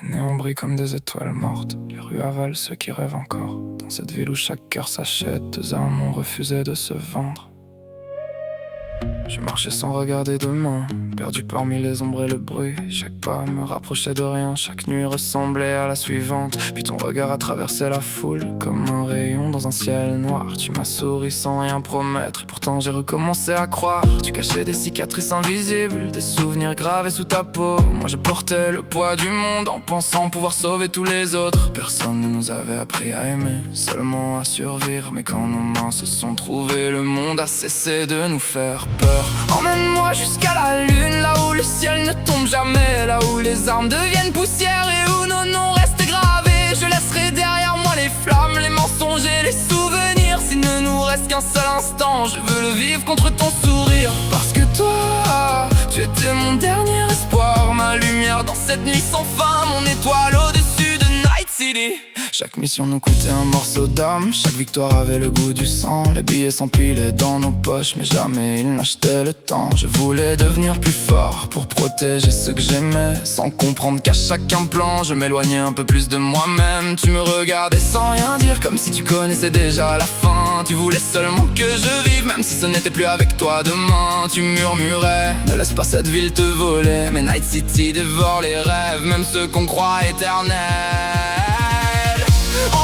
Les néons brillent comme des étoiles mortes. Les rues avalent ceux qui rêvent encore. Dans cette ville où chaque cœur s'achète, deux âmes ont refusé de se vendre. Je marchais sans regarder demain, perdu parmi les ombres et le bruit. Chaque pas me rapprochait de rien, chaque nuit ressemblait à la suivante. Puis ton regard a traversé la foule, comme un rayon dans un ciel noir. Tu m'as souri sans rien promettre, et pourtant j'ai recommencé à croire. Tu cachais des cicatrices invisibles, des souvenirs gravés sous ta peau. Moi je portais le poids du monde en pensant pouvoir sauver tous les autres. Personne ne nous avait appris à aimer, seulement à survivre. Mais quand nos mains se sont trouvées, le monde a cessé de nous faire peur. Emmène-moi jusqu'à la lune, là où le ciel ne tombe jamais, là où les armes deviennent poussière et où nos noms restent gravés. Je laisserai derrière moi les flammes, les mensonges et les souvenirs. S'il ne nous reste qu'un seul instant, je veux le vivre contre ton sourire. Parce que toi, tu étais mon dernier espoir, ma lumière dans cette nuit sans fin, mon étoile au-dessus de Night City. Chaque mission nous coûtait un morceau d'âme, chaque victoire avait le goût du sang. Les billets s'empilaient dans nos poches, mais jamais ils n'achetaient le temps. Je voulais devenir plus fort pour protéger ceux que j'aimais, sans comprendre qu'à chaque plan je m'éloignais un peu plus de moi-même. Tu me regardais sans rien dire, comme si tu connaissais déjà la fin. Tu voulais seulement que je vive, même si ce n'était plus avec toi demain. Tu murmurais, ne laisse pas cette ville te voler. Mais Night City dévore les rêves, même ceux qu'on croit éternels.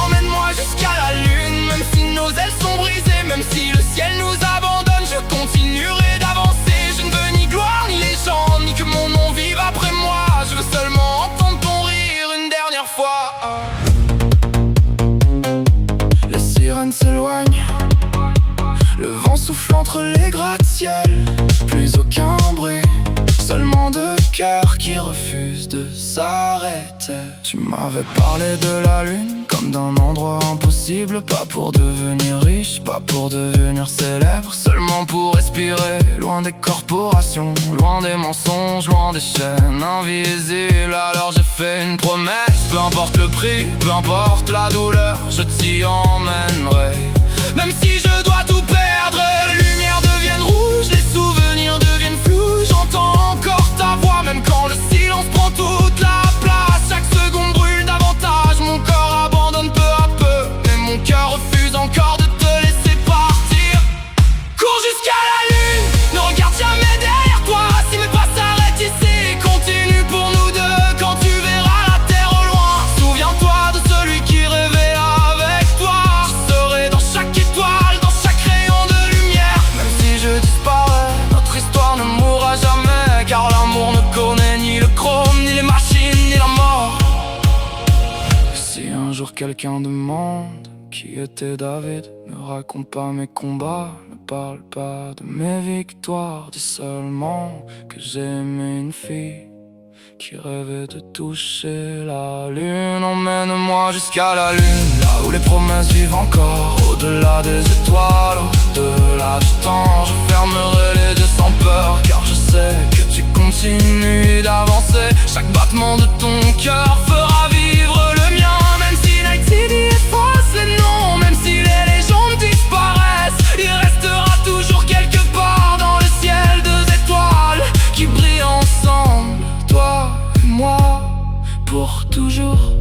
Emmène-moi jusqu'à la lune, même si nos ailes sont brisées, même si le ciel nous abandonne, je continuerai d'avancer. Je ne veux ni gloire ni légende, ni que mon nom vive après moi. Je veux seulement entendre ton rire une dernière fois. Les sirènes s'éloignent, le vent souffle entre les gratte-ciels. Plus aucun bruit, seulement deux cœurs qui refusent de s'arrêter. Tu m'avais parlé de la lune comme d'un endroit impossible, pas pour devenir riche, pas pour devenir célèbre, seulement pour respirer, loin des corporations, loin des mensonges, loin des chaînes invisibles. Alors j'ai fait une promesse, peu importe le prix, peu importe la douleur, je t'y emmènerai. Même si je dois tout perdre, les lumières deviennent rouges, les souvenirs deviennent flous. J'entends encore ta voix, même quand le silence prend toute la place. Chaque seconde brûle davantage, mon corps abandonne peu à peu, mais mon cœur refuse encore de te laisser partir. Cours jusqu'à la lune, ne regarde jamais derrière toi. Si mes pas s'arrêtent ici, continue pour nous deux. Quand tu verras la terre au loin, souviens-toi de celui qui rêvait avec toi. Je serai dans chaque étoile, dans chaque rayon de lumière. Même si je disparais, notre histoire ne mourra jamais, car l'amour ne connaît ni le chrome, ni les machines, ni la mort. Si un jour quelqu'un demande qui était David, ne raconte pas mes combats, ne parle pas de mes victoires. Dis seulement que j'ai aimé une fille qui rêvait de toucher la lune. Emmène-moi jusqu'à la lune, là où les promesses vivent encore, au-delà des étoiles, au-delà du temps. Je fermerai les yeux sans peur, car je sais que tu continues d'avancer. Chaque battement de ton cœur fera vivre le mien. Même si Night City efface les noms, même si les légendes disparaissent, il restera toujours quelque part dans le ciel deux étoiles qui brillent ensemble, toi et moi, pour toujours.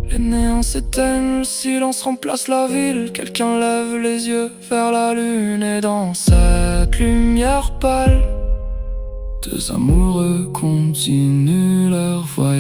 Les néons s'éteignent, le silence remplace la ville. Quelqu'un lève les yeux vers la lune, et dans cette lumière pâle, deux amoureux continuent leur voyage.